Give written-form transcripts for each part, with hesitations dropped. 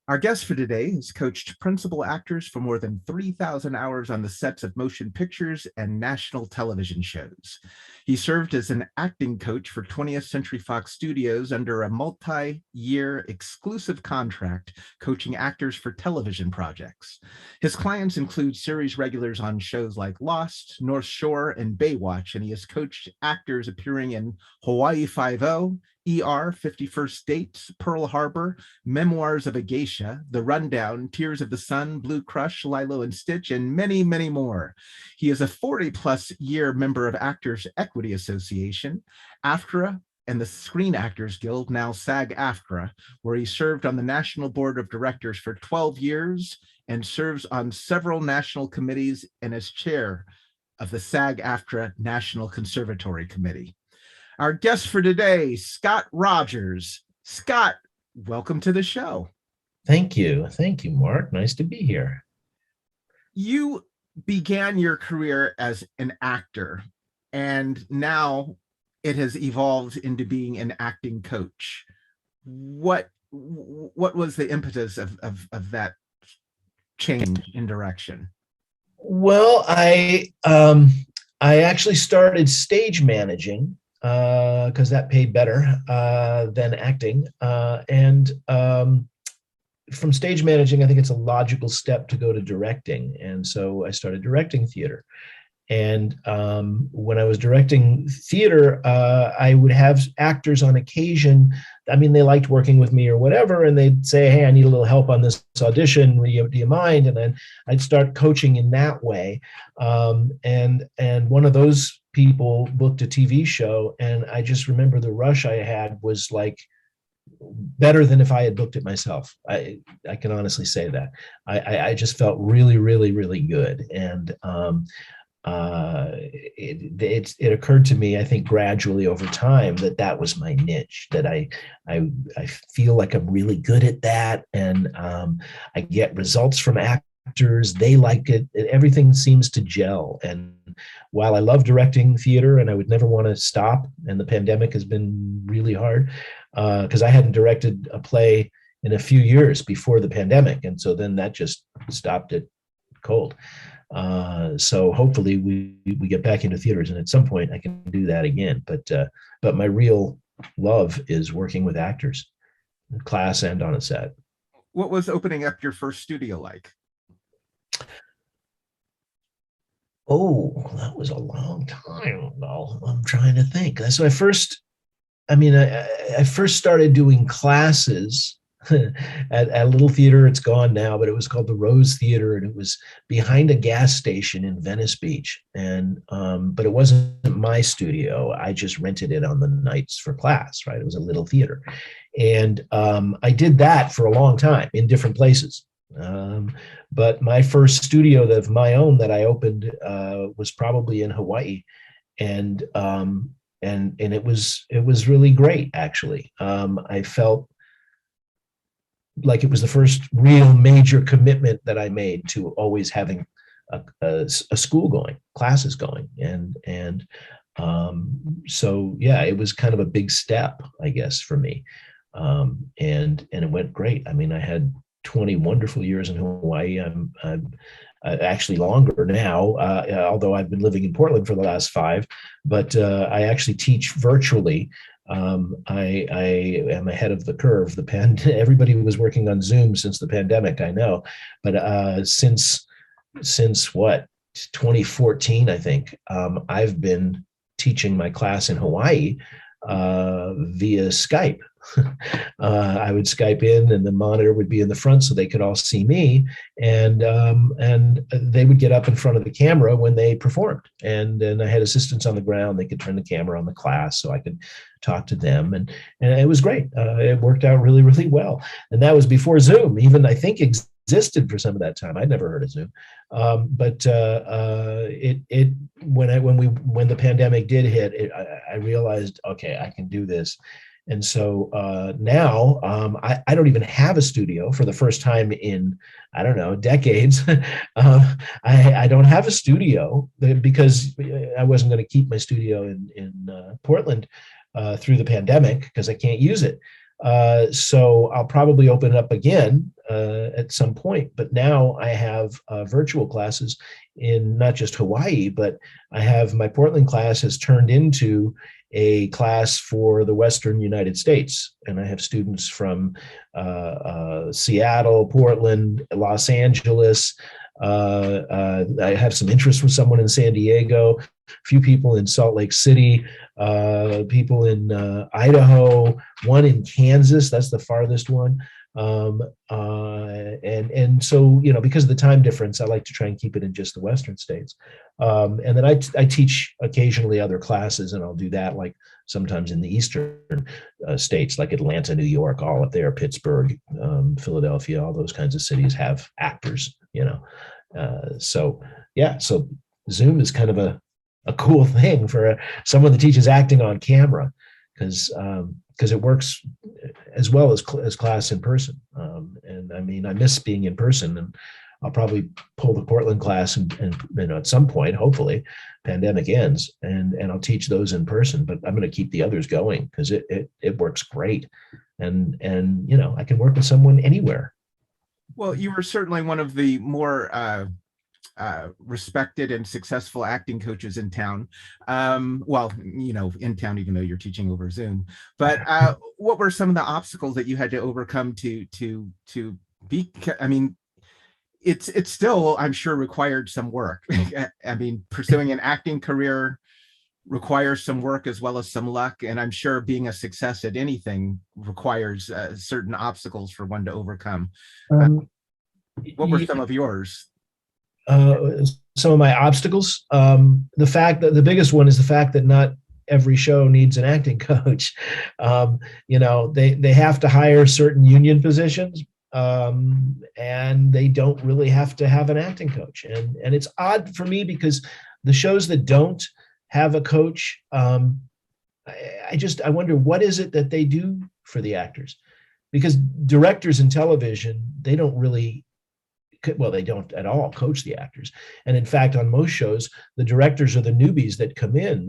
Our guest for today has coached principal actors for more than 3,000 hours on the sets of motion pictures and national television shows. He served as an acting coach for 20th Century Fox Studios under a multi-year exclusive contract coaching actors for television projects. His clients include series regulars on shows like Lost, North Shore, and Baywatch, and he has coached actors appearing in Hawaii Five-0, ER, 51st Dates, Pearl Harbor, Memoirs of a Geisha, The Rundown, Tears of the Sun, Blue Crush, Lilo and Stitch, and many, many more. He is a 40-plus year member of Actors Equity Association, AFTRA, and the Screen Actors Guild, now SAG-AFTRA, where he served on the National Board of Directors for 12 years and serves on several national committees and as chair of the SAG-AFTRA National Conservatory Committee. Our guest for today, Scott Rogers. Scott, welcome to the show. Thank you. Thank you, Mark. Nice to be here. You began your career as an actor, and now it has evolved into being an acting coach. What was the impetus of that change in direction? Well, I actually started stage managing because that paid better than acting. And from stage managing, I think it's a logical step to go to directing. And so I started directing theater. And when I was directing theater, I would have actors on occasion. I mean, they liked working with me or whatever, and they'd say, "Hey, I need a little help on this audition. Do you mind?" And then I'd start coaching in that way. And one of those people booked a TV show, and I just remember the rush I had was like better than if I had booked it myself. I can honestly say that. I just felt really, really, really good. And it occurred to me, I think gradually over time, that was my niche, that I feel like I'm really good at that. And I get results from actors. They like it. Everything seems to gel. And while I love directing theater and I would never want to stop, and the pandemic has been really hard because I hadn't directed a play in a few years before the pandemic. And so then that just stopped it cold. So hopefully we get back into theaters, and at some point I can do that again. But my real love is working with actors, in class and on a set. What was opening up your first studio like? Oh, that was a long time ago. I'm trying to think. So I first started doing classes at a little theater. It's gone now, but it was called the Rose Theater, and it was behind a gas station in Venice Beach. And but it wasn't my studio. I just rented it on the nights for class, right? It was a little theater. And I did that for a long time in different places. But my first studio of my own that I opened was probably in Hawaii. And it was really great, actually. I felt like it was the first real major commitment that I made to always having a school going, classes going. And so, yeah, it was kind of a big step, I guess, for me. And it went great. I mean, I had 20 wonderful years in Hawaii. I'm actually longer now, although I've been living in Portland for the last 5, but I actually teach virtually. I am ahead of the curve. Everybody was working on Zoom since the pandemic, I know, but since what, 2014, I think, I've been teaching my class in Hawaii via Skype. I would Skype in, and the monitor would be in the front so they could all see me, and they would get up in front of the camera when they performed, and then I had assistants on the ground. They could turn the camera on the class so I could talk to them, and it was great. It worked out really, really well, and that was before Zoom even, I think, existed for some of that time. I'd never heard of Zoom, but when the pandemic did hit, I realized, okay, I can do this. And so now I don't even have a studio for the first time in, I don't know, decades. I don't have a studio because I wasn't going to keep my studio in Portland through the pandemic because I can't use it. So I'll probably open it up again at some point. But now I have virtual classes in not just Hawaii, but I have my Portland class has turned into a class for the Western United States. And I have students from Seattle, Portland, Los Angeles. I have some interest from someone in San Diego, a few people in Salt Lake City, people in Idaho, one in Kansas. That's the farthest one. And so, you know, because of the time difference, I like to try and keep it in just the Western states. And then I teach occasionally other classes, and I'll do that like sometimes in the Eastern states, like Atlanta, New York, all up there, Pittsburgh, Philadelphia, all those kinds of cities have actors, you know. So Zoom is kind of a cool thing for someone that teaches acting on camera, because it works as well as class in person. And I mean, I miss being in person, and I'll probably pull the Portland class and you know, at some point, hopefully pandemic ends, and I'll teach those in person, but I'm going to keep the others going because it works great. And you know, I can work with someone anywhere. Well, you were certainly one of the more respected and successful acting coaches in town. Well, you know, in town, even though you're teaching over Zoom. But what were some of the obstacles that you had to overcome to be? I mean, it's still, I'm sure, required some work. I mean, pursuing an acting career requires some work as well as some luck, and I'm sure being a success at anything requires certain obstacles for one to overcome. What were some of yours? Some of my obstacles. The fact that the biggest one is the fact that not every show needs an acting coach. You know, they have to hire certain union positions, and they don't really have to have an acting coach. And it's odd for me because the shows that don't have a coach, I wonder what is it that they do for the actors, because directors in television, they don't really, well, they don't at all coach the actors. And in fact, on most shows, the directors are the newbies that come in.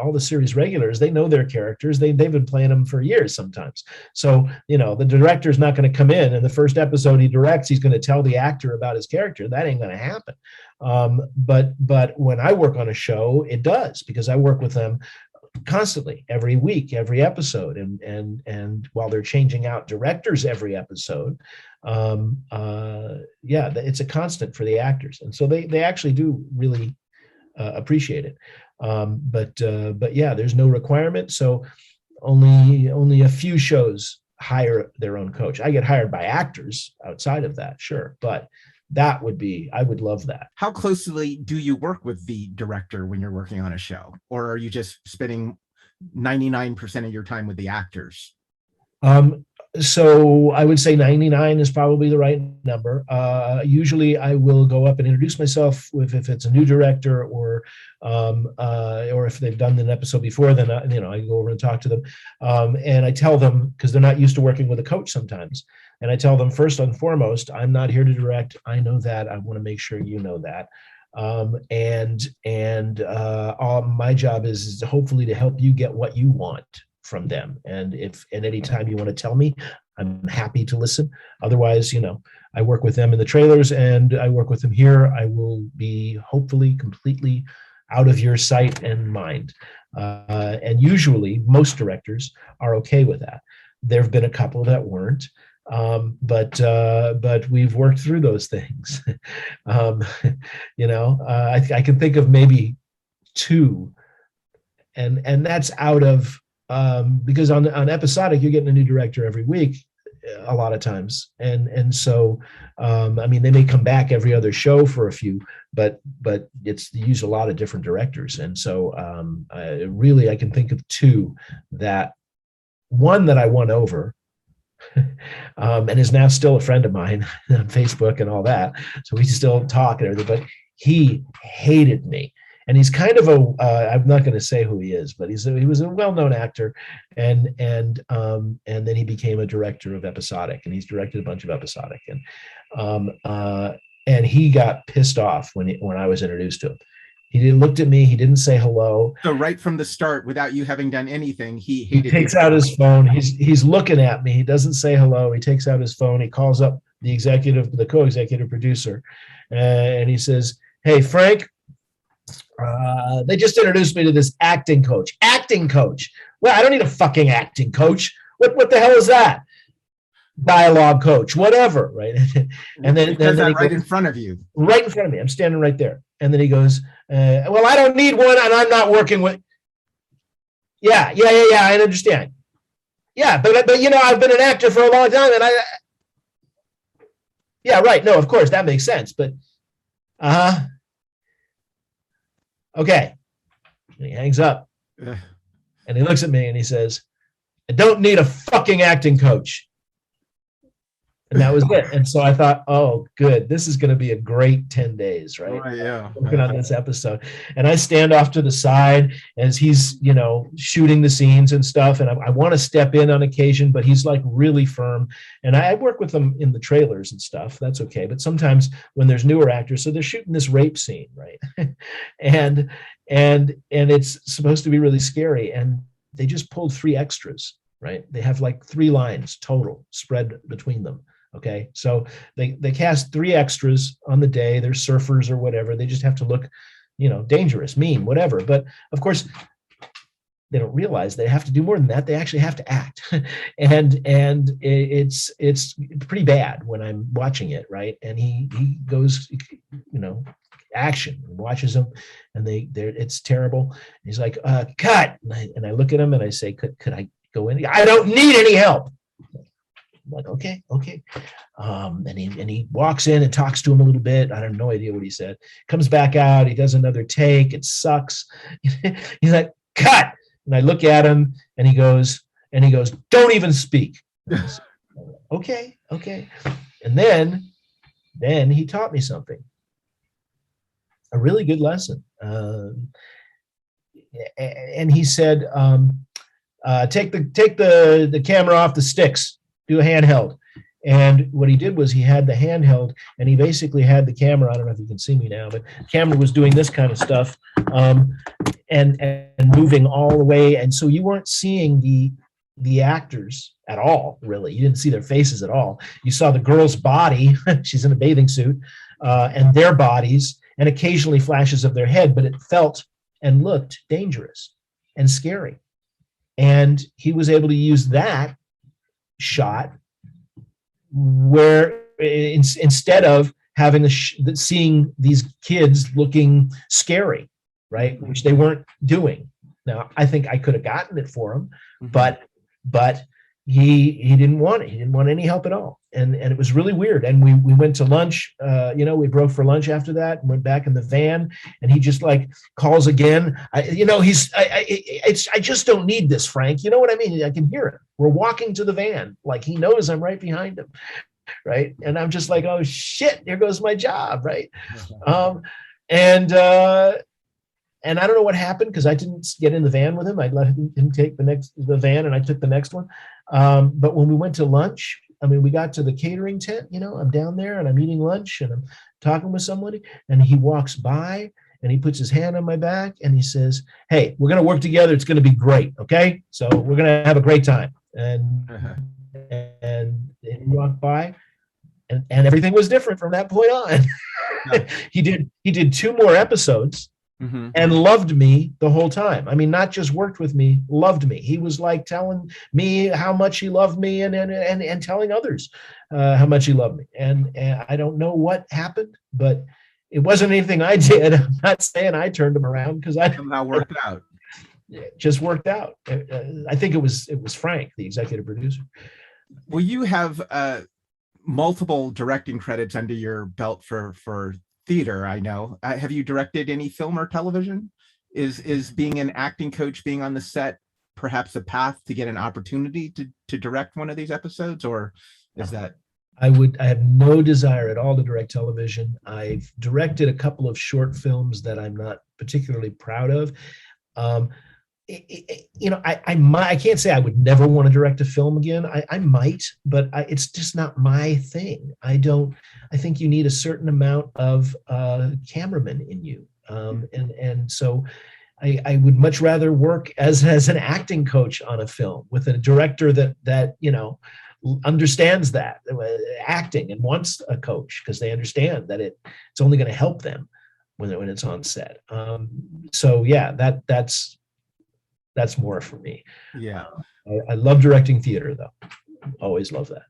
All the series regulars, they know their characters. They've been playing them for years sometimes. So, you know, the director's not going to come in and the first episode he directs, he's going to tell the actor about his character. That ain't going to happen. But when I work on a show, it does, because I work with them constantly, every week, every episode, and while they're changing out directors every episode, it's a constant for the actors, and so they actually do really appreciate it. But yeah, there's no requirement, so only a few shows hire their own coach. I get hired by actors outside of that, sure, but I would love that. How closely do you work with the director when you're working on a show, or are you just spending 99% of your time with the actors? So I would say 99 is probably the right number. Usually I will go up and introduce myself if it's a new director, or if they've done an episode before, then I go over and talk to them. And I tell them, because they're not used to working with a coach sometimes. And I tell them, first and foremost, I'm not here to direct. I know that. I want to make sure you know that. My job is hopefully to help you get what you want from them. And if at any time you want to tell me, I'm happy to listen. Otherwise, I work with them in the trailers and I work with them here. I will be hopefully completely out of your sight and mind. And usually most directors are okay with that. There have been a couple that weren't. But we've worked through those things. I can think of maybe two, and that's out of because on episodic you're getting a new director every week a lot of times, and so they may come back every other show for a few, but it's they use a lot of different directors, and so really I can think of two. One that I won over. And is now still a friend of mine on Facebook and all that. So we still talk and everything, but he hated me. And he's kind of I'm not going to say who he is, but he was a well-known actor. And then he became a director of episodic, and he's directed a bunch of episodic. And he got pissed off when I was introduced to him. He looked at me. He didn't say hello. So right from the start, without you having done anything, he takes out his phone. He's looking at me. He doesn't say hello. He takes out his phone. He calls up the co-executive producer, and he says, "Hey, Frank, they just introduced me to this acting coach. Acting coach? Well, I don't need a fucking acting coach. What the hell is that? Dialogue coach, whatever, right?" And then that right goes, in front of you. Right in front of me. I'm standing right there. And then he goes, "Well, I don't need one, and I'm not working with." Yeah. I understand. Yeah, but I've been an actor for a long time, and yeah, right. No, of course that makes sense, but okay. And he hangs up, and he looks at me and he says, "I don't need a fucking acting coach." And that was it. And so I thought, oh, good. This is going to be a great 10 days, right? Oh, yeah. Working on this episode. And I stand off to the side as he's, shooting the scenes and stuff. And I want to step in on occasion, but he's like really firm. And I work with them in the trailers and stuff. That's okay. But sometimes when there's newer actors, so they're shooting this rape scene, right? and it's supposed to be really scary. And they just pulled 3 extras, right? They have like 3 lines total spread between them. Okay, so they cast 3 extras on the day. They're surfers or whatever. They just have to look, dangerous, mean, whatever. But of course, they don't realize they have to do more than that. They actually have to act, and it's pretty bad when I'm watching it, right? And he goes, action, and watches them, and it's terrible. He's like, cut, and I look at him and I say, could I go in? I don't need any help. I'm like, okay. And he walks in and talks to him a little bit. I have no idea what he said. Comes back out. He does another take. It sucks. He's like, cut. And I look at him and he goes, don't even speak. Okay. And then he taught me something. A really good lesson. And he said, take the camera off the sticks. Do a handheld. And what he did was he had the handheld, and he basically had the camera. I don't know if you can see me now, but the camera was doing this kind of stuff, and moving all the way. And so you weren't seeing the actors at all, really. You didn't see their faces at all. You saw the girl's body. She's in a bathing suit, and their bodies, and occasionally flashes of their head, but it felt and looked dangerous and scary. And he was able to use that shot where instead of having seeing these kids looking scary, right, which they weren't doing. Now, I think I could have gotten it for him, but he didn't want it. He didn't want any help at all. And it was really weird. And we went to lunch, we broke for lunch after that and went back in the van, and he just like calls again. I just don't need this, Frank. You know what I mean? I can hear it. We're walking to the van. Like he knows I'm right behind him. Right. And I'm just like, oh shit, here goes my job. Right. And I don't know what happened because I didn't get in the van with him. I let him take the van, and I took the next one. But when we went to lunch, we got to the catering tent, I'm down there and I'm eating lunch and I'm talking with somebody, and he walks by and he puts his hand on my back and he says, "Hey, we're going to work together. It's going to be great. Okay. So we're going to have a great time." And he walked by and everything was different from that point on. He did 2 more episodes. Mm-hmm. And loved me the whole time. Not just worked with me, loved me. He was like telling me how much he loved me and telling others how much he loved me. And I don't know what happened, but it wasn't anything I did. I'm not saying I turned him around because I somehow worked out. It just worked out. I think it was Frank, the executive producer. Well, you have multiple directing credits under your belt for theater, I know. Have you directed any film or television? Is being an acting coach, being on the set, perhaps a path to get an opportunity to direct one of these episodes, or is that? I have no desire at all to direct television. I've directed a couple of short films that I'm not particularly proud of. I can't say I would never want to direct a film again. I might, but it's just not my thing. I think you need a certain amount of cameraman in you. And so I would much rather work as an acting coach on a film with a director that understands that acting and wants a coach because they understand that it's only going to help them when it's on set. So yeah, that's more for me. Yeah. I love directing theater though. Always love that.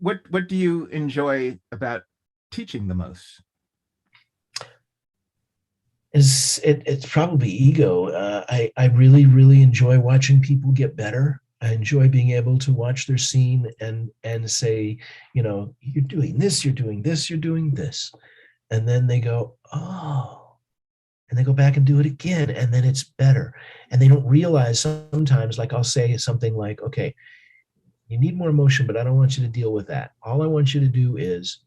What do you enjoy about teaching the most? It's probably ego. I really, really enjoy watching people get better. I enjoy being able to watch their scene and say, you're doing this, you're doing this, you're doing this. And then they go, oh, and they go back and do it again. And then it's better. And they don't realize sometimes, like I'll say something like, okay, you need more emotion, but I don't want you to deal with that. All I want you to do is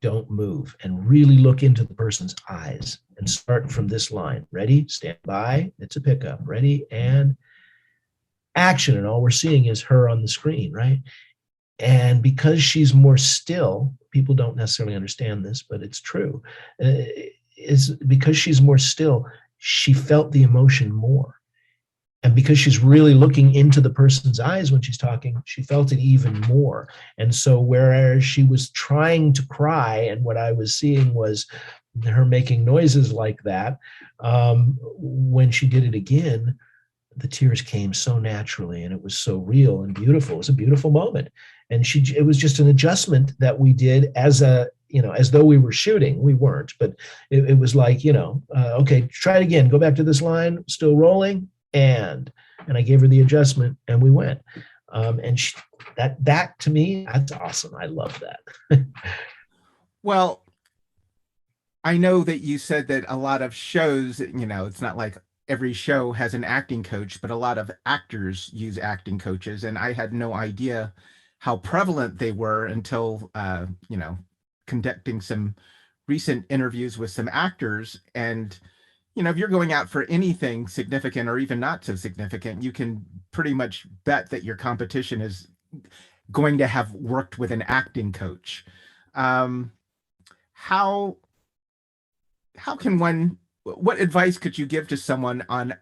don't move and really look into the person's eyes and start from this line. Ready? Stand by. It's a pickup. Ready? And action. And all we're seeing is her on the screen, right? And because she's more still, people don't necessarily understand this, but it's true. Is because she's more still, she felt the emotion more. And because she's really looking into the person's eyes when she's talking, she felt it even more. And so whereas she was trying to cry, and what I was seeing was her making noises like that, when she did it again, the tears came so naturally, and it was so real and beautiful. It was a beautiful moment. And it was just an adjustment that we did as though we were shooting. We weren't, but it was like, okay, try it again. Go back to this line, still rolling. And I gave her the adjustment, and we went. And that to me, that's awesome. I love that. Well, I know that you said that a lot of shows, it's not like every show has an acting coach, but a lot of actors use acting coaches. And I had no idea how prevalent they were until, conducting some recent interviews with some actors. And if you're going out for anything significant or even not so significant, you can pretty much bet that your competition is going to have worked with an acting coach. How can what advice could you give to someone on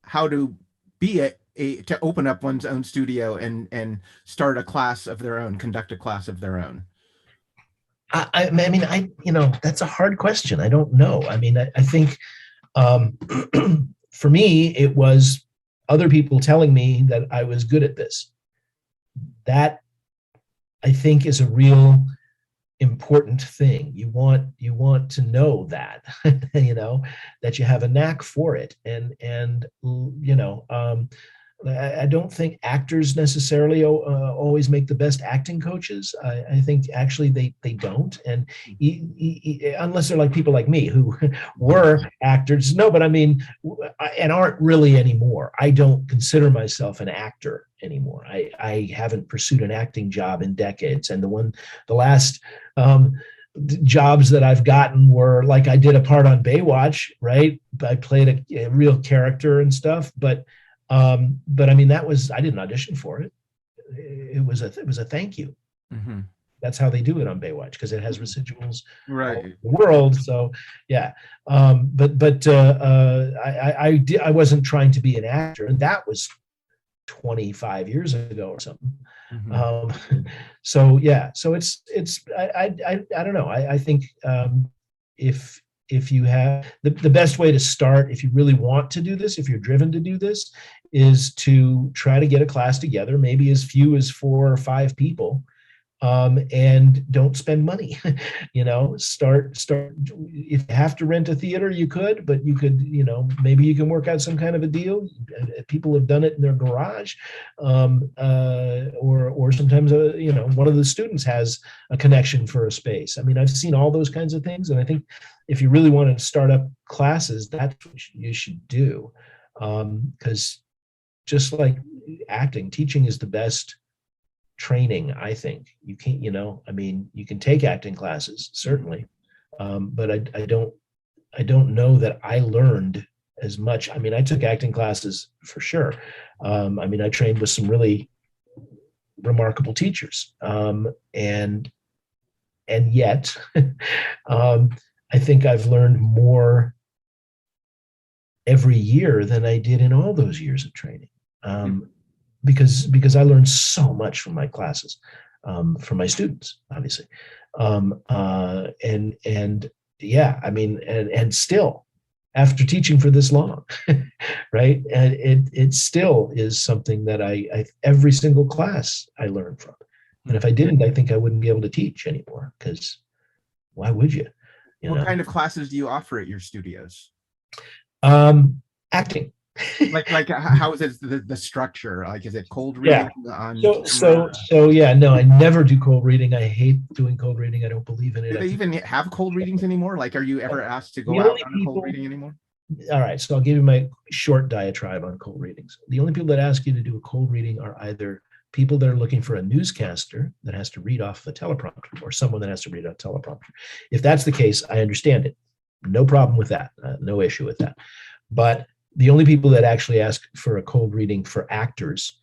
how to be to open up one's own studio and start a class of their own, conduct a class of their own? I mean, that's a hard question. I don't know. I mean, I think, for me, it was other people telling me that I was good at this. That, I think, is a real important thing. You want to know that, that you have a knack for it. And I don't think actors necessarily always make the best acting coaches. I think actually they don't, and unless they're like people like me who were actors. No, but I mean, and aren't really anymore. I don't consider myself an actor anymore. I haven't pursued an acting job in decades, and the last jobs that I've gotten were like I did a part on Baywatch, right? I played a real character and stuff, but I mean, I didn't audition for it. It was a thank you. Mm-hmm. That's how they do it on Baywatch, because it has residuals right all over the world. So yeah. I wasn't trying to be an actor, and that was 25 years ago or something. Mm-hmm. So yeah, so it's I don't know. I think if you have the best way to start, if you really want to do this, if you're driven to do this, is to try to get a class together, maybe as few as 4 or 5 people, and don't spend money. Start. If you have to rent a theater, you could, but you could, maybe you can work out some kind of a deal. People have done it in their garage, or sometimes, one of the students has a connection for a space. I mean, I've seen all those kinds of things, and I think if you really want to start up classes, that's what you should do, because just like acting, teaching is the best training. I think you can't, I mean, you can take acting classes certainly, but I don't know that I learned as much. I mean, I took acting classes for sure. I mean, I trained with some really remarkable teachers, and yet I think I've learned more every year than I did in all those years of training. Because I learned so much from my classes. for my students, obviously. And yeah, I mean, and still, after teaching for this long, right? And it still is something that I every single class I learn from. And if I didn't, I think I wouldn't be able to teach anymore, because why would you? What kind of classes do you offer at your studios? Acting. Like how is it the structure? Like, is it cold reading on So yeah, no, I never do cold reading. I hate doing cold reading. I don't believe in it. Do they even have cold readings anymore? Like, are you ever asked to go The out only on a cold people- reading anymore? All right, so I'll give you my short diatribe on cold readings. The only people that ask you to do a cold reading are either people that are looking for a newscaster that has to read off a teleprompter, or someone that has to read a teleprompter. If that's the case, I understand it. No problem with that. No issue with that. But the only people that actually ask for a cold reading for actors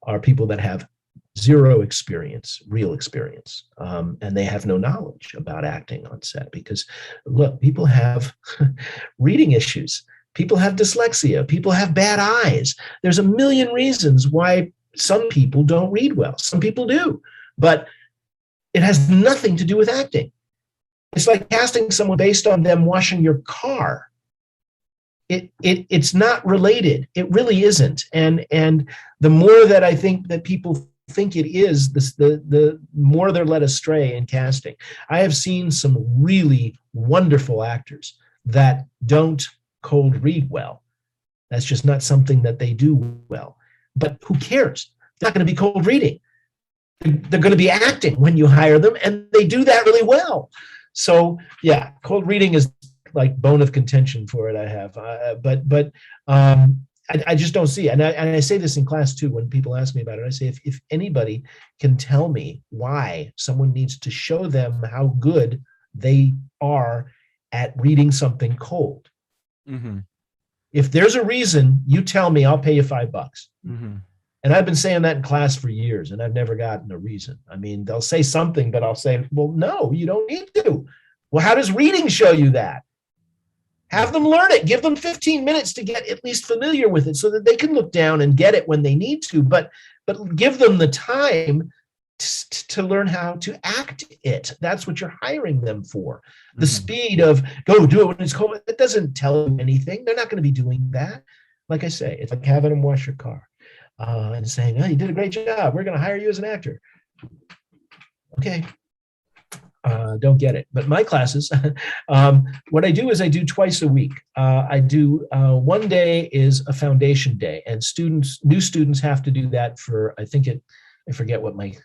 are people that have zero experience, real experience, and they have no knowledge about acting on set. Because look, people have reading issues. People have dyslexia. People have bad eyes. There's a million reasons why some people don't read well. Some people do, but it has nothing to do with acting. It's like casting someone based on them washing your car. It's not related. It really isn't. And the more that I think that people think it is, the more they're led astray in casting. I have seen some really wonderful actors that don't cold read well. That's just not something that they do well. But who cares? They're not going to be cold reading. They're going to be acting when you hire them, and they do that really well. So yeah, cold reading is like bone of contention for it. I have, but I just don't see it. And I say this in class too when people ask me about it. I say, if anybody can tell me why someone needs to show them how good they are at reading something cold. Mm-hmm. If there's a reason, you tell me, I'll pay you $5. Mm-hmm. And I've been saying that in class for years, and I've never gotten a reason. I mean, they'll say something, but I'll say, well, no, you don't need to. Well, how does reading show you that? Have them learn it. Give them 15 minutes to get at least familiar with it so that they can look down and get it when they need to, but give them the time to learn how to act it. That's what you're hiring them for. The speed of go do it when it's cold, it doesn't tell them anything. They're not going to be doing that. Like I say, it's like having them wash your car and saying, oh, you did a great job. We're going to hire you as an actor. Okay. Don't get it. But my classes, what I do is I do twice a week. I do one day is a foundation day, and new students have to do that for, I forget what my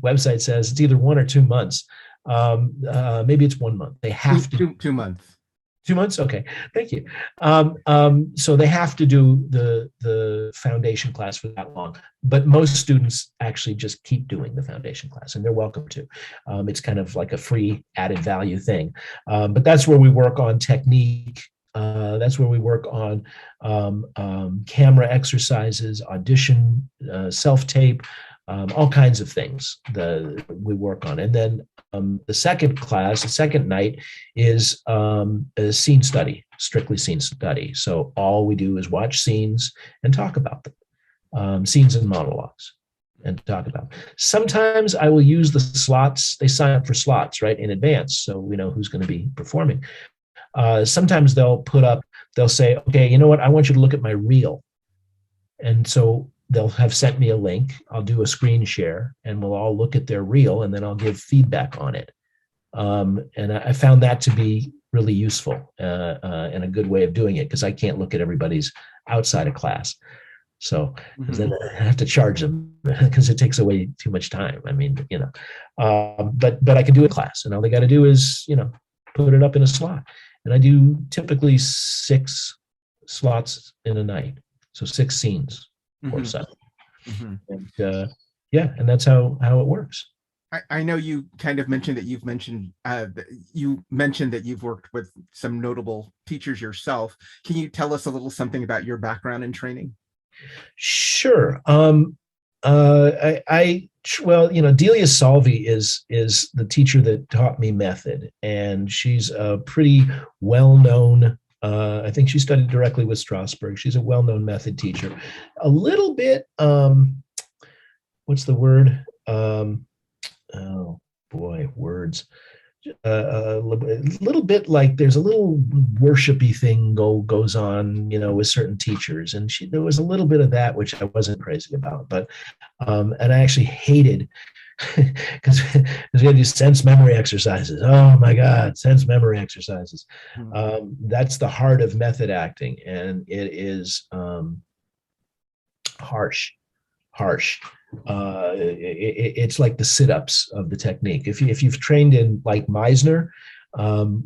website says. It's either 1 or 2 months. Maybe it's 1 month. They have to 2 months. 2 months? Okay, thank you. So they have to do the foundation class for that long, but most students actually just keep doing the foundation class, and they're welcome to. It's kind of like a free added value thing. But that's where we work on technique. That's where we work on camera exercises, audition, self-tape, all kinds of things that we work on. And then the second night is a scene study, strictly scene study. So all we do is watch scenes and talk about them, scenes and monologues, and talk about them. Sometimes I will use the slots. They sign up for slots, right, in advance, so we know who's going to be performing. Sometimes they'll say, okay, you know what, I want you to look at my reel. And so they'll have sent me a link. I'll do a screen share, and we'll all look at their reel, and then I'll give feedback on it. And I found that to be really useful and a good way of doing it, because I can't look at everybody's outside of class. So then I have to charge them because it takes away too much time. I mean, but I can do a class, and all they got to do is, put it up in a slot. And I do typically 6 slots in a night. So 6 scenes. Or so. And and that's how it works. I know you kind of mentioned that you've mentioned that you've worked with some notable teachers yourself. Can you tell us a little something about your background in training? Sure. Delia Salvi is the teacher that taught me method, and she's a pretty well-known. I think she studied directly with Strasberg. She's a well-known method teacher. A little bit, what's the word? oh boy, words. A little bit like there's a little worshipy thing goes on, with certain teachers, and there was a little bit of that which I wasn't crazy about, but and I actually hated because we had to do sense memory exercises. Oh my God, sense memory exercises. That's the heart of method acting, and it is harsh. It's like the sit-ups of the technique. If you've trained in like Meisner,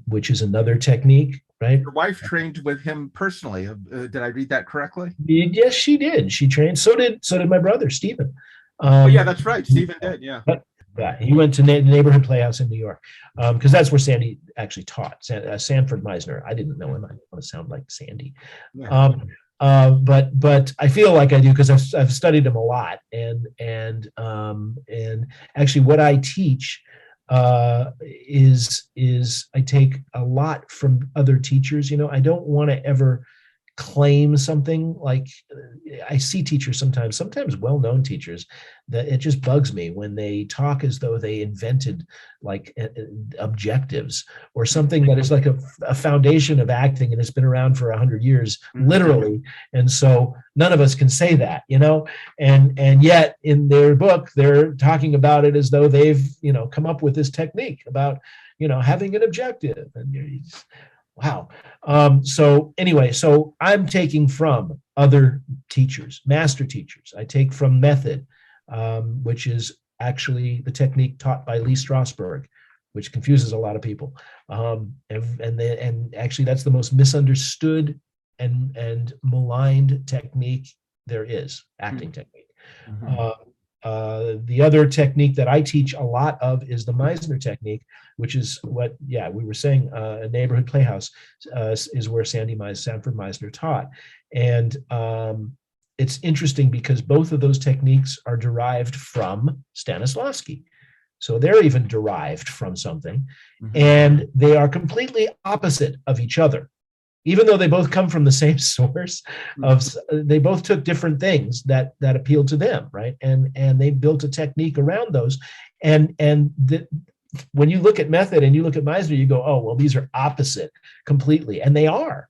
which is another technique, right? Your wife trained with him personally. Did I read that correctly? Yes, she did. She trained. So did my brother Stephen. Oh yeah, that's right. Stephen did. Yeah. Yeah, he went to the neighborhood playhouse in New York, because that's where Sandy actually taught. Sanford Meisner. I didn't know him. I want to sound like Sandy. Yeah. But I feel like I do because I've studied him a lot, and actually what I teach is I take a lot from other teachers. I don't want to ever claim something. Like I see teachers sometimes well-known teachers, that it just bugs me when they talk as though they invented like objectives or something that is like a foundation of acting and it's been around for 100 years, literally. And so none of us can say that, and yet in their book they're talking about it as though they've come up with this technique about having an objective, and wow. So anyway, so I'm taking from other teachers, master teachers. I take from method, which is actually the technique taught by Lee Strasberg, which confuses a lot of people. And actually that's the most misunderstood and maligned technique there is, acting technique. The other technique that I teach a lot of is the Meisner technique, which is what, we were saying, a neighborhood playhouse is where Sanford Meisner taught. And it's interesting because both of those techniques are derived from Stanislavski. So they're even derived from something, and they are completely opposite of each other. Even though they both come from the same source, they both took different things that appealed to them, right? And they built a technique around those. When you look at method and you look at Meisner, you go, oh, well, these are opposite completely. And they are,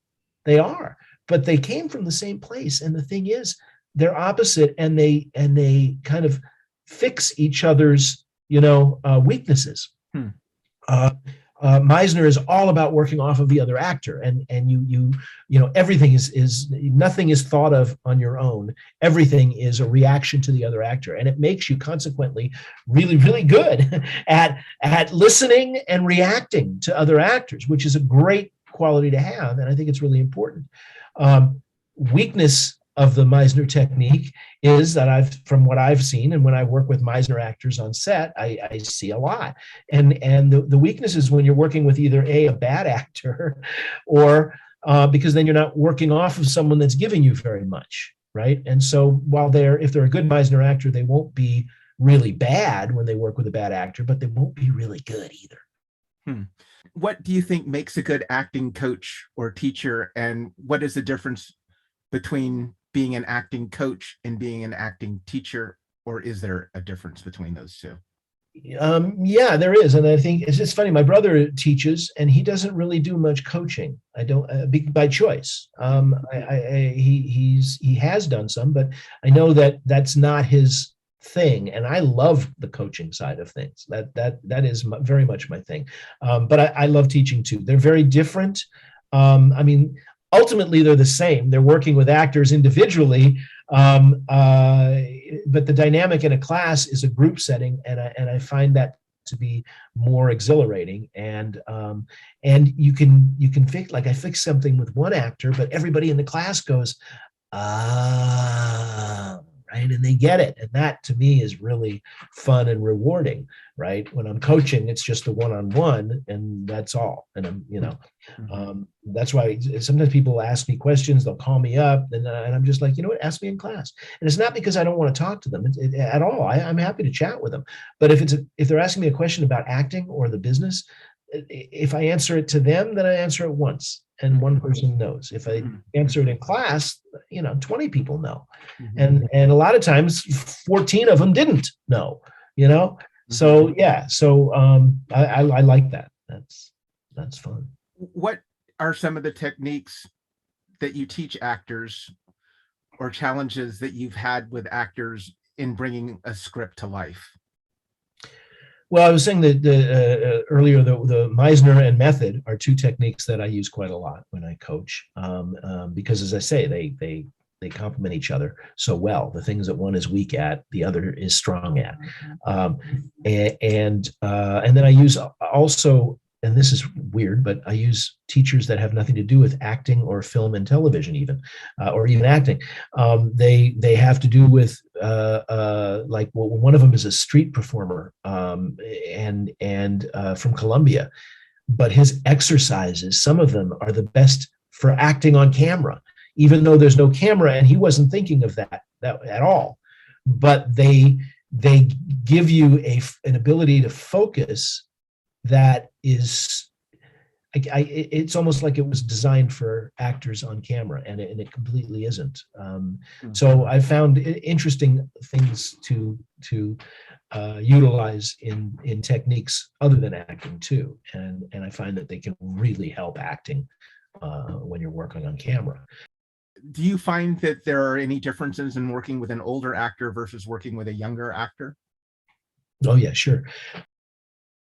but they came from the same place. And the thing is, they're opposite, and they kind of fix each other's, weaknesses. Meisner is all about working off of the other actor, and everything is nothing is thought of on your own. Everything is a reaction to the other actor, and it makes you consequently really, really good at listening and reacting to other actors, which is a great quality to have, and I think it's really important. Weakness of the Meisner technique is that from what I've seen, and when I work with Meisner actors on set, I see a lot. And the weakness is when you're working with either a bad actor, or because then you're not working off of someone that's giving you very much, right? And so if they're a good Meisner actor, they won't be really bad when they work with a bad actor, but they won't be really good either. What do you think makes a good acting coach or teacher, and what is the difference between being an acting coach and being an acting teacher, or is there a difference between those two? Yeah, there is. And I think it's just funny. My brother teaches, and he doesn't really do much coaching. I don't, by choice. He has done some, but I know that that's not his thing. And I love the coaching side of things. That is very much my thing. But I love teaching too. They're very different. Ultimately, they're the same. They're working with actors individually, but the dynamic in a class is a group setting, and I find that to be more exhilarating. And you can fix, like I fix something with one actor, but everybody in the class goes, right, and they get it, and that to me is really fun and rewarding. Right, when I'm coaching, it's just the one-on-one, and that's all. And I'm, that's why sometimes people ask me questions. They'll call me up, and I'm just like, what? Ask me in class. And it's not because I don't want to talk to them at all. I'm happy to chat with them. But if they're asking me a question about acting or the business, if I answer it to them, then I answer it once, and one person knows. If I answer it in class, 20 people know, and a lot of times 14 of them didn't know. So yeah, so I like that. That's fun. What are some of the techniques that you teach actors or challenges that you've had with actors in bringing a script to life? Well, I was saying that earlier the Meisner and method are two techniques that I use quite a lot when I coach, because, as I say, they complement each other so well. The things that one is weak at, the other is strong at, and then I use also. And this is weird, but I use teachers that have nothing to do with acting or film and television, even, or even acting. They have to do with like, well, one of them is a street performer, and from Colombia, but his exercises, some of them are the best for acting on camera, even though there's no camera, and he wasn't thinking of that at all. But they give you an ability to focus that is, it's almost like it was designed for actors on camera, and it completely isn't. So I found interesting things to utilize in techniques other than acting too, and I find that they can really help acting when you're working on camera. Do you find that there are any differences in working with an older actor versus working with a younger actor? Oh yeah, sure.